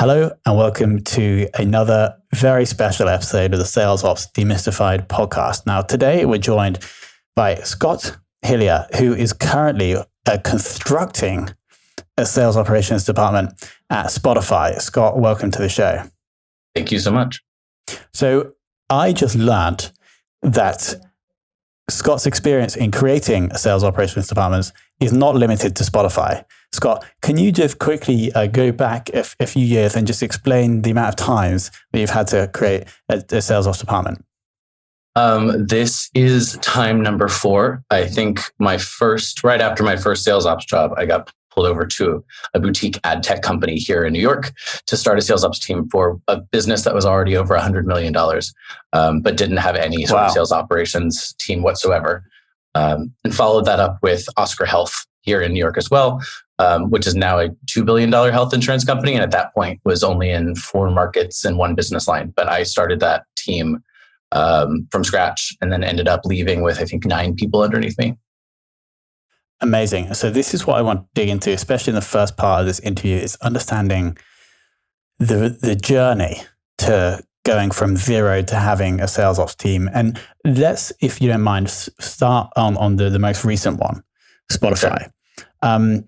Hello and welcome to another very special episode of the Sales Ops Demystified Podcast. Now, today we're joined by Scott Hillier, who is currently constructing a sales operations department at Spotify. Scott, welcome to the show. Thank you so much. So I just learned that Scott's experience in creating a sales operations department is not limited to Spotify. Scott, can you just quickly go back a few years and just explain the amount of times that you've had to create a sales ops department? This is time number 4. I think right after my first sales ops job, I got pulled over to a boutique ad tech company here in New York to start a sales ops team for a business that was already over $100 million, but didn't have any sort of sales operations team whatsoever. And followed that up with Oscar Health here in New York as well, which is now a $2 billion health insurance company. And at that point was only in 4 markets and 1 business line. But I started that team from scratch and then ended up leaving with, I think, 9 people underneath me. Amazing. So this is what I want to dig into, especially in the first part of this interview, is understanding the journey to going from 0 to having a sales ops team. And let's, if you don't mind, start on the most recent one, Spotify. Sure.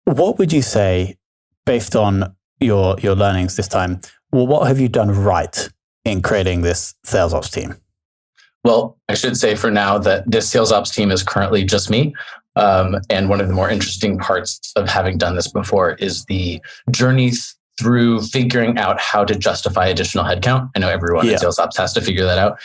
What would you say, based on your learnings this time, well, what have you done right in creating this sales ops team? Well, I should say for now that this sales ops team is currently just me. And one of the more interesting parts of having done this before is the journey through figuring out how to justify additional headcount. I know everyone in sales ops has to figure that out.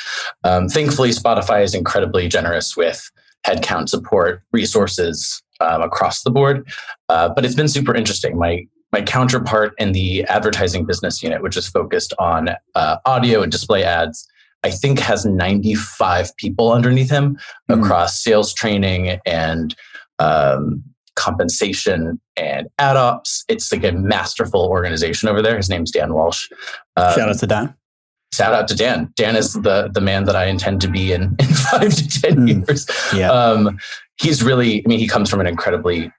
Thankfully, Spotify is incredibly generous with headcount support resources across the board. But it's been super interesting. My counterpart in the advertising business unit, which is focused on audio and display ads, I think has 95 people underneath him across sales training and compensation and ad ops. It's like a masterful organization over there. His name's Dan Walsh. Shout out to Dan. Shout out to Dan. Dan is the man that I intend to be in 5 to 10 years. Yeah. He's really, he comes from an incredibly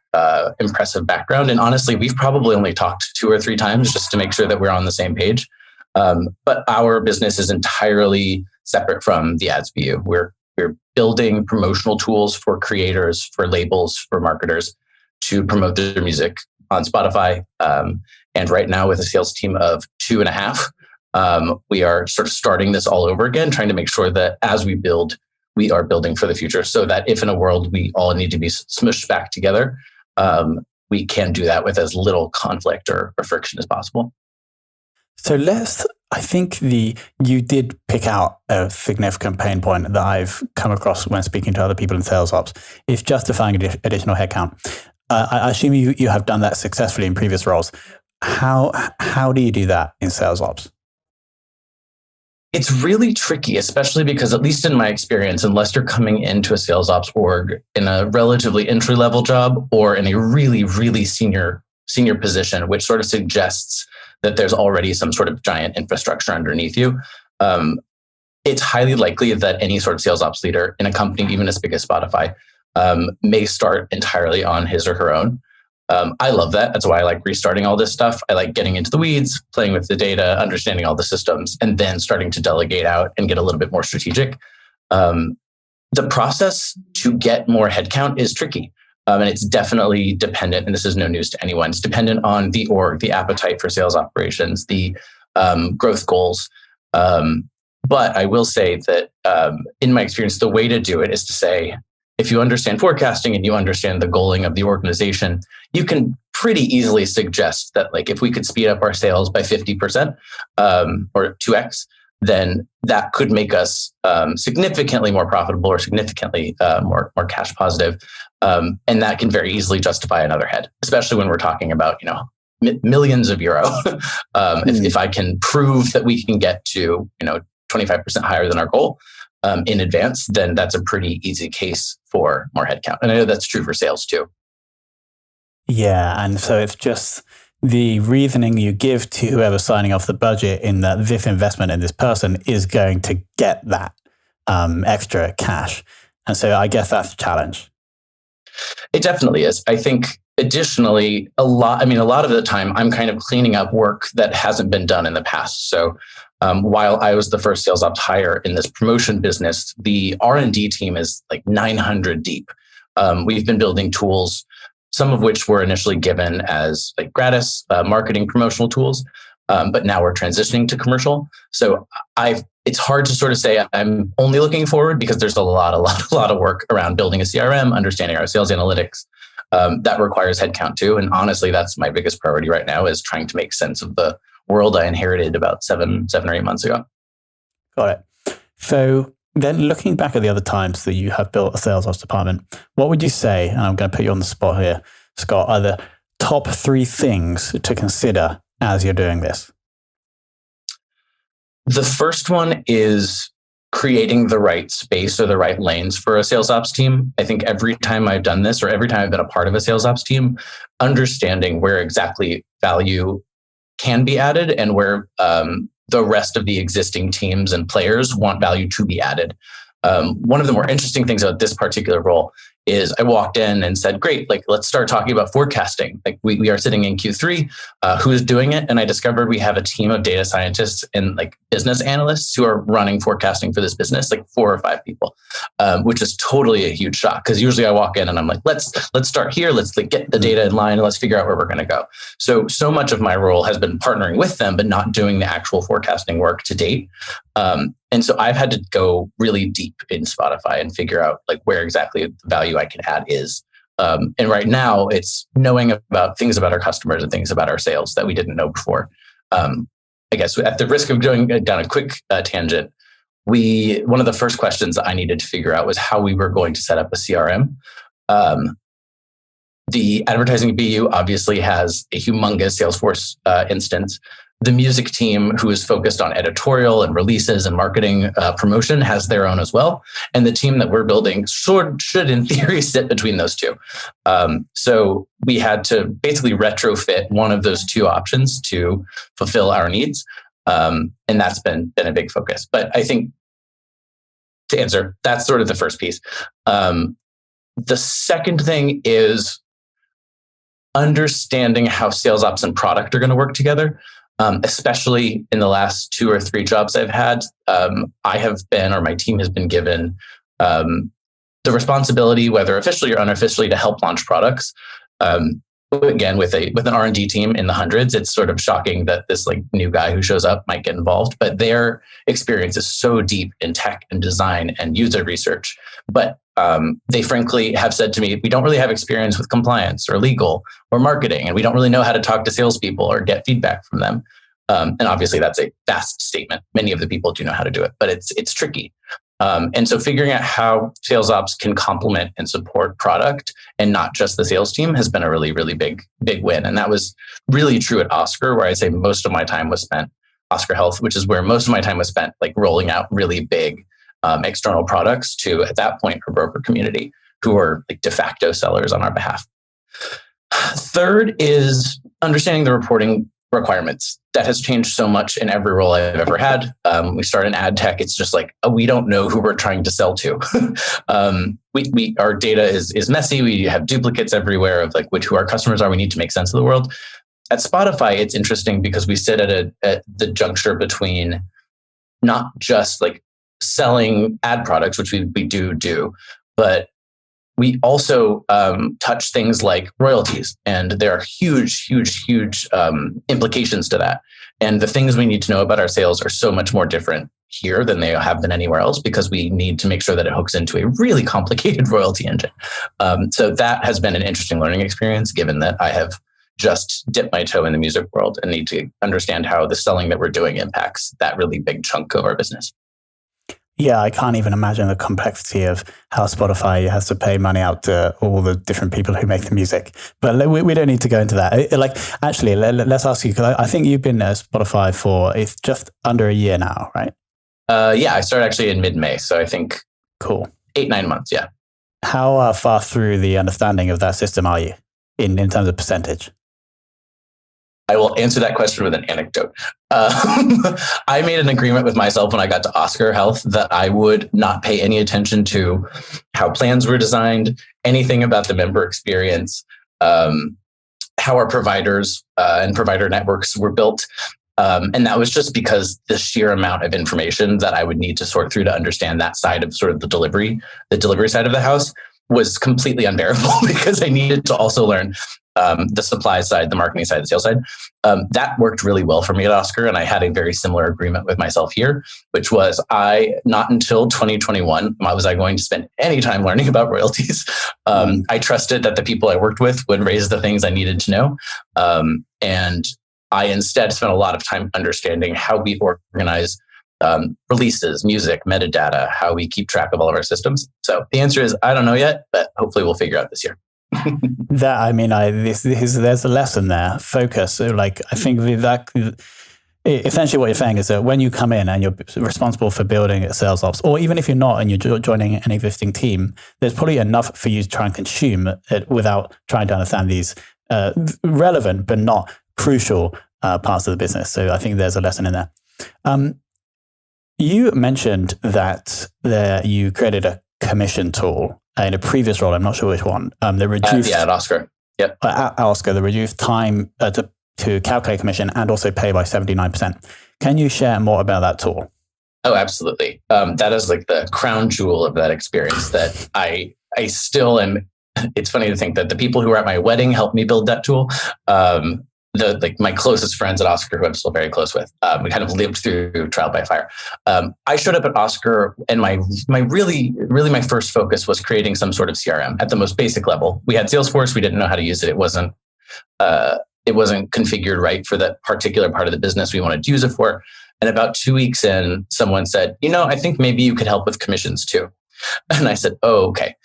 impressive background. And honestly, we've probably only talked 2 or 3 times just to make sure that we're on the same page. But our business is entirely separate from the ads BU. We're building promotional tools for creators, for labels, for marketers to promote their music on Spotify. And right now with a sales team of 2.5, we are sort of starting this all over again, trying to make sure that as we build, we are building for the future so that if in a world we all need to be smushed back together, we can do that with as little conflict or friction as possible. So I think you did pick out a significant pain point that I've come across when speaking to other people in sales ops, is justifying additional headcount. I assume you have done that successfully in previous roles. How do you do that in sales ops? It's really tricky, especially because, at least in my experience, unless you're coming into a sales ops org in a relatively entry-level job or in a really, really senior position, which sort of suggests that there's already some sort of giant infrastructure underneath you, it's highly likely that any sort of sales ops leader in a company, even as big as Spotify, may start entirely on his or her own. I love that. That's why I like restarting all this stuff. I like getting into the weeds, playing with the data, understanding all the systems, and then starting to delegate out and get a little bit more strategic. The process to get more headcount is tricky. And it's definitely dependent, and this is no news to anyone, it's dependent on the org, the appetite for sales operations, the growth goals. But I will say that in my experience, the way to do it is to say, if you understand forecasting and you understand the goaling of the organization, you can pretty easily suggest that, like, if we could speed up our sales by 50% or 2x, then that could make us significantly more profitable or significantly more cash positive. And that can very easily justify another head, especially when we're talking about, millions of euro. If I can prove that we can get to, 25% higher than our goal in advance, then that's a pretty easy case for more headcount. And I know that's true for sales too. Yeah. And so it's just the reasoning you give to whoever's signing off the budget in that this investment in this person is going to get that extra cash. And so I guess that's a challenge. It definitely is. I think additionally, a lot of the time I'm kind of cleaning up work that hasn't been done in the past. So while I was the first sales ops hire in this promotion business, the R&D team is like 900 deep. We've been building tools, some of which were initially given as like gratis marketing promotional tools, but now we're transitioning to commercial. So it's hard to sort of say I'm only looking forward, because there's a lot of work around building a CRM, understanding our sales analytics. That requires headcount too. And honestly, that's my biggest priority right now, is trying to make sense of the world I inherited about seven or 8 months ago. Got it. So then looking back at the other times that you have built a sales ops department, what would you say, and I'm going to put you on the spot here, Scott, are the top 3 things to consider as you're doing this? The first one is creating the right space or the right lanes for a sales ops team. I think every time I've done this, or every time I've been a part of a sales ops team, understanding where exactly value can be added and where the rest of the existing teams and players want value to be added. One of the more interesting things about this particular role is I walked in and said, great, like, let's start talking about forecasting. Like we are sitting in Q3, who is doing it? And I discovered we have a team of data scientists and like business analysts who are running forecasting for this business, like 4 or 5 people, which is totally a huge shock. Because usually I walk in and I'm like, let's start here. Let's like get the data in line and let's figure out where we're going to go. So much of my role has been partnering with them, but not doing the actual forecasting work to date. And so I've had to go really deep in Spotify and figure out like where exactly the value I can add is. And right now it's knowing about things about our customers and things about our sales that we didn't know before. I guess at the risk of going down a quick tangent, one of the first questions I needed to figure out was how we were going to set up a CRM. The advertising BU obviously has a humongous Salesforce instance. The music team, who is focused on editorial and releases and marketing promotion, has their own as well. And the team that we're building should in theory sit between those two. So we had to basically retrofit one of those 2 options to fulfill our needs. And that's been a big focus. But I think to answer, that's sort of the first piece. The second thing is understanding how sales ops and product are going to work together. Especially in the last 2 or 3 jobs I've had, I have been, or my team has been given the responsibility, whether officially or unofficially, to help launch products. Again, with an R&D team in the hundreds, it's sort of shocking that this like new guy who shows up might get involved, but their experience is so deep in tech and design and user research. But they frankly have said to me, we don't really have experience with compliance or legal or marketing, and we don't really know how to talk to salespeople or get feedback from them. And obviously that's a vast statement. Many of the people do know how to do it, but it's tricky. And so figuring out how sales ops can complement and support product and not just the sales team has been a really, really big win. And that was really true at Oscar, where I'd say most of my time was spent, Oscar Health, which is where most of my time was spent like rolling out really big external products to, at that point, our broker community, who are like de facto sellers on our behalf. Third is understanding the reporting requirements. That has changed so much in every role I've ever had. We start in ad tech. It's just like, we don't know who we're trying to sell to. Our data is messy. We have duplicates everywhere of like who our customers are. We need to make sense of the world. At Spotify, it's interesting because we sit at the juncture between not just like selling ad products, which we do, but we also touch things like royalties, and there are huge implications to that. And the things we need to know about our sales are so much more different here than they have been anywhere else, because we need to make sure that it hooks into a really complicated royalty engine. So that has been an interesting learning experience, given that I have just dipped my toe in the music world and need to understand how the selling that we're doing impacts that really big chunk of our business. Yeah, I can't even imagine the complexity of how Spotify has to pay money out to all the different people who make the music. But we don't need to go into that. Like, actually, let's ask you, because I think you've been at Spotify for, it's just under a year now, right? Yeah, I started actually in mid-May. So I think cool. 8-9 months, yeah. How far through the understanding of that system are you in terms of percentage? I will answer that question with an anecdote. I made an agreement with myself when I got to Oscar Health that I would not pay any attention to how plans were designed, anything about the member experience. how our providers and provider networks were built. And that was just because the sheer amount of information that I would need to sort through to understand that side of sort of the delivery side of the house was completely unbearable because I needed to also learn the supply side, the marketing side, the sales side. That worked really well for me at Oscar. And I had a very similar agreement with myself here, which was not until 2021 was I going to spend any time learning about royalties. I trusted that the people I worked with would raise the things I needed to know. And I instead spent a lot of time understanding how we organize releases, music, metadata, how we keep track of all of our systems. So the answer is, I don't know yet, but hopefully we'll figure out this year. There's a lesson there. Focus. So I think that essentially what you're saying is that when you come in and you're responsible for building a sales ops, or even if you're not and you're joining an existing team, there's probably enough for you to try and consume it without trying to understand these relevant but not crucial parts of the business. So I think there's a lesson in there. You mentioned that you created a commission tool in a previous role. I'm not sure which one. That reduced at Oscar. Yep. At Oscar, the reduced time to calculate commission and also pay by 79%. Can you share more about that tool? Oh, absolutely. That is like the crown jewel of that experience that I still am. It's funny to think that the people who were at my wedding helped me build that tool. My closest friends at Oscar, who I'm still very close with, we kind of lived through trial by fire. I showed up at Oscar, and my first focus was creating some sort of CRM at the most basic level. We had Salesforce, we didn't know how to use it. It wasn't configured right for that particular part of the business we wanted to use it for. And about 2 weeks in, someone said, I think maybe you could help with commissions too. And I said, oh, okay.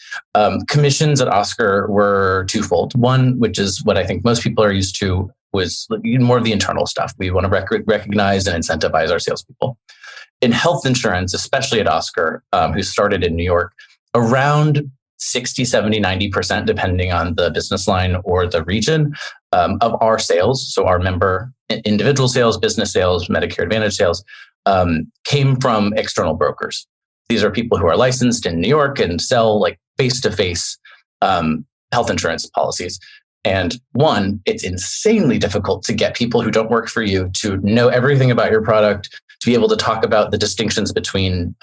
Commissions at Oscar were twofold. One, which is what I think most people are used to, was more of the internal stuff. We want to recognize and incentivize our salespeople. In health insurance, especially at Oscar, who started in New York, around 60, 70, 90%, depending on the business line or the region, of our sales, so our member individual sales, business sales, Medicare Advantage sales, came from external brokers. These are people who are licensed in New York and sell face-to-face health insurance policies. And one, it's insanely difficult to get people who don't work for you to know everything about your product, to be able to talk about the distinctions between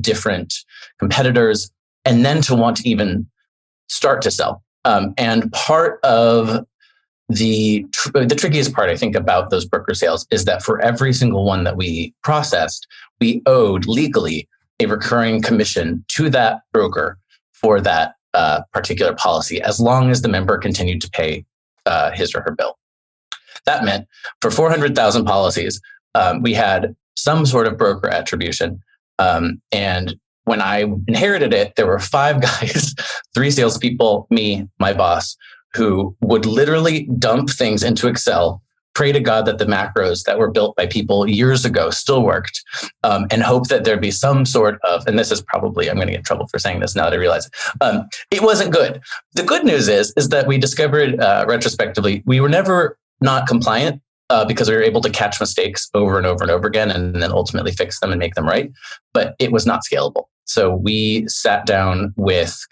different competitors, and then to want to even start to sell. And part of the trickiest part, I think, about those broker sales is that for every single one that we processed, we owed legally a recurring commission to that broker for that particular policy, as long as the member continued to pay his or her bill. That meant for 400,000 policies, we had some sort of broker attribution. And when I inherited it, there were 5 guys, 3 salespeople, me, my boss, who would literally dump things into Excel, pray to God that the macros that were built by people years ago still worked, and hope that there'd be some sort of, and this is probably, I'm going to get in trouble for saying this now that I realize it wasn't good. The good news is that we discovered retrospectively, we were never not compliant because we were able to catch mistakes over and over and over again and then ultimately fix them and make them right. But it was not scalable. So we sat down with,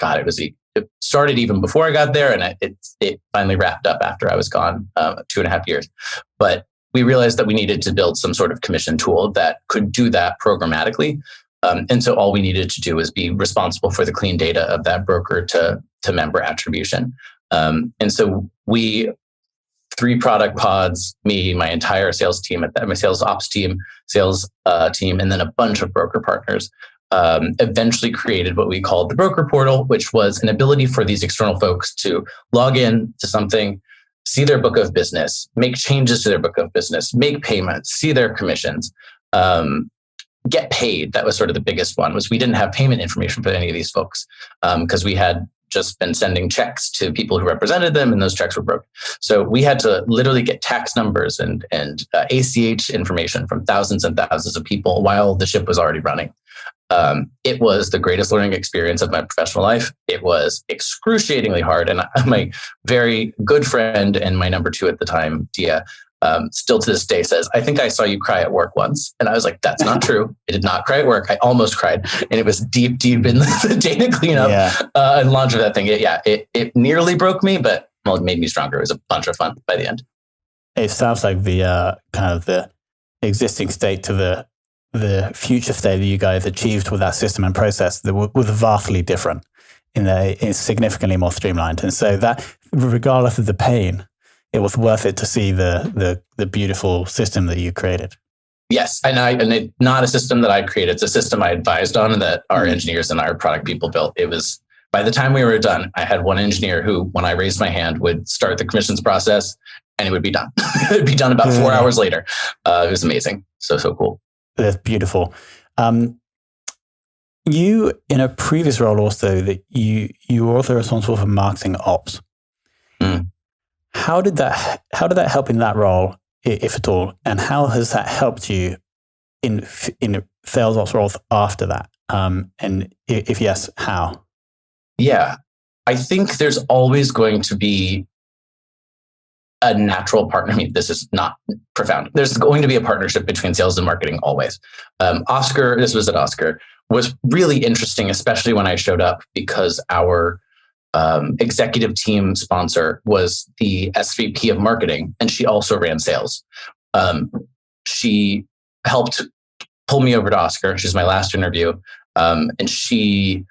it started even before I got there, and it finally wrapped up after I was gone 2.5 years. But we realized that we needed to build some sort of commission tool that could do that programmatically. And so all we needed to do was be responsible for the clean data of that broker to member attribution. And so we, 3 product pods, me, my entire sales team, my sales ops team, sales team, and then a bunch of broker partners, eventually created what we called the broker portal, which was an ability for these external folks to log in to something, see their book of business, make changes to their book of business, make payments, see their commissions, get paid. That was sort of the biggest one, was we didn't have payment information for any of these folks because we had just been sending checks to people who represented them, and those checks were broken. So we had to literally get tax numbers and ACH information from thousands and thousands of people while the ship was already running. It was the greatest learning experience of my professional life. It was excruciatingly hard. And my very good friend and my number 2 at the time, Dia, still to this day says, I think I saw you cry at work once. And I was like, that's not true. I did not cry at work. I almost cried. And it was deep in the data cleanup and launch of that thing. It nearly broke me, but well, it made me stronger. It was a bunch of fun by the end. It sounds like the kind of the existing state to the future state that you guys achieved with that system and process that was vastly different. It's significantly more streamlined, and so that, regardless of the pain, it was worth it to see the beautiful system that you created. Yes, and it's not a system that I created. It's a system I advised on and that our engineers and our product people built. It was, by the time we were done, I had one engineer who, when I raised my hand, would start the commissions process and it would be done. It would be done about 4 hours later. It was amazing. So cool. That's beautiful. You, in a previous role also, that you were also responsible for marketing ops. How did that help in that role, if at all, and how has that helped you in sales ops roles after that? And if yes, how? Yeah, I think there's always going to be a natural partner. I mean, this is not profound. There's going to be a partnership between sales and marketing always. Oscar, this was at Oscar, was really interesting, especially when I showed up, because our executive team sponsor was the SVP of marketing, and she also ran sales. She helped pull me over to Oscar. She's my last interview. And she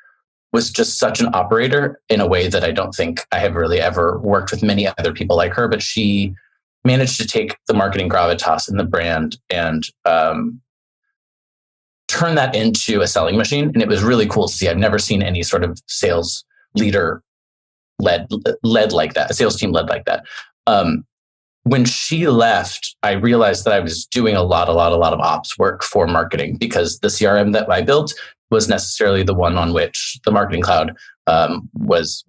was just such an operator in a way that I don't think I have really ever worked with many other people like her, but she managed to take the marketing gravitas and the brand and turn that into a selling machine. And it was really cool to see. I've never seen any sort of sales leader led like that, a sales team led like that. When she left, I realized that I was doing a lot of ops work for marketing, because the CRM that I built was necessarily the one on which the Marketing Cloud was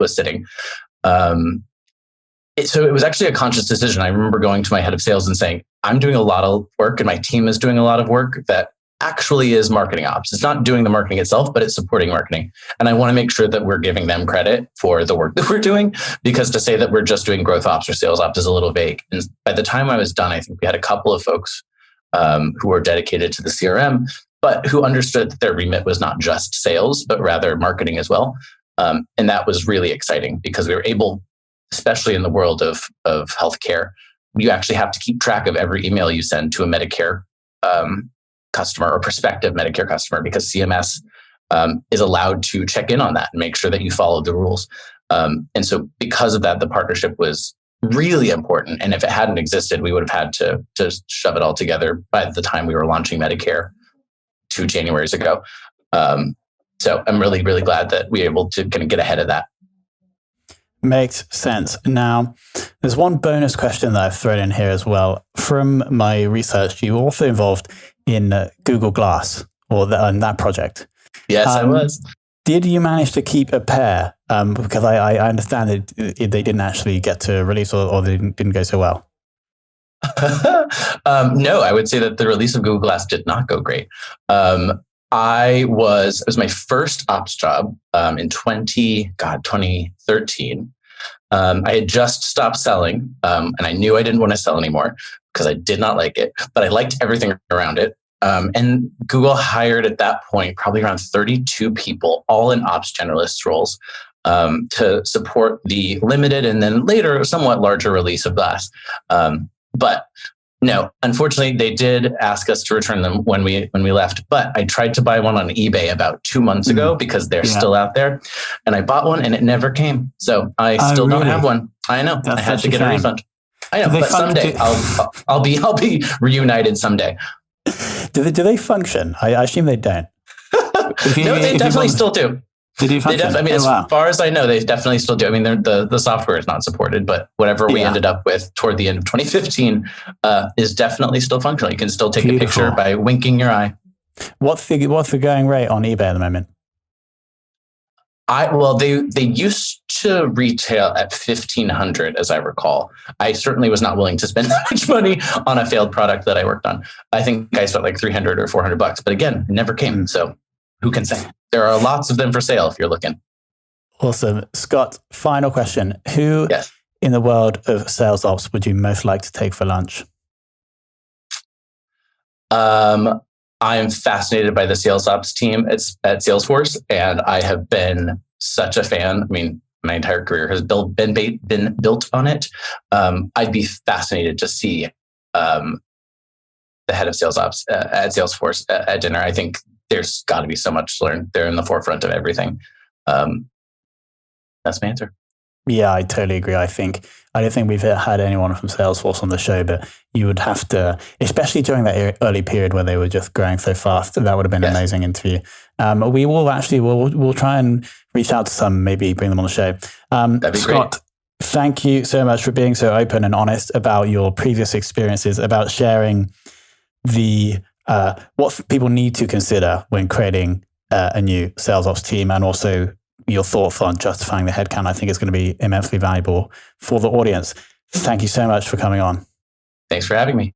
sitting. So it was actually a conscious decision. I remember going to my head of sales and saying, I'm doing a lot of work and my team is doing a lot of work that actually is marketing ops. It's not doing the marketing itself, but it's supporting marketing. And I want to make sure that we're giving them credit for the work that we're doing, because to say that we're just doing growth ops or sales ops is a little vague. And by the time I was done, I think we had a couple of folks who were dedicated to the CRM, but who understood that their remit was not just sales, but rather marketing as well. And that was really exciting, because we were able, especially in the world of healthcare, you actually have to keep track of every email you send to a Medicare customer or prospective Medicare customer, because CMS is allowed to check in on that and make sure that you follow the rules. And so because of that, the partnership was really important. And if it hadn't existed, we would have had to shove it all together by the time we were launching Medicare 2 Januaries ago. So I'm really, really glad that we were able to kind of get ahead of that. Makes sense. Now, there's one bonus question that I've thrown in here as well. From my research, you were also involved in Google Glass, or in that project. Yes, I was. Did you manage to keep a pair? Because I understand that they didn't actually get to release, or they didn't go so well. No, I would say that the release of Google Glass did not go great. It was my first ops job in 2013. I had just stopped selling, and I knew I didn't want to sell anymore because I did not like it, but I liked everything around it. And Google hired at that point probably around 32 people, all in ops generalist roles, to support the limited and then later somewhat larger release of Glass. But no, unfortunately, they did ask us to return them when we left. But I tried to buy one on eBay about 2 months ago, because they're still out there. And I bought one and it never came. So I still don't have one. I know. I had to get a refund. I know, but someday I'll be reunited someday. Do they function? I assume they don't. No, they definitely still do. They do function? As far as I know, they definitely still do. I mean, the software is not supported, but whatever we ended up with toward the end of 2015 is definitely still functional. You can still take a picture by winking your eye. What's the going rate on eBay at the moment? They used to retail at $1,500, as I recall. I certainly was not willing to spend that much money on a failed product that I worked on. I think I spent like $300 or $400, but again, it never came. So who can say? There are lots of them for sale if you're looking. Awesome. Scott, final question. Who in the world of sales ops would you most like to take for lunch? I am fascinated by the sales ops team at Salesforce, and I have been such a fan. I mean, my entire career has been built on it. I'd be fascinated to see the head of sales ops at Salesforce at dinner. I think there's got to be so much to learn. They're in the forefront of everything. That's my answer. Yeah, I totally agree. I don't think we've had anyone from Salesforce on the show, but you would have to, especially during that early period where they were just growing so fast. That would have been an amazing interview. We will actually, we'll try and reach out to some, maybe bring them on the show. That'd be Scott, great. Thank you so much for being so open and honest about your previous experiences, about sharing the what people need to consider when creating a new sales ops team, and also your thoughts on justifying the headcount. I think it's going to be immensely valuable for the audience. Thank you so much for coming on. Thanks for having me.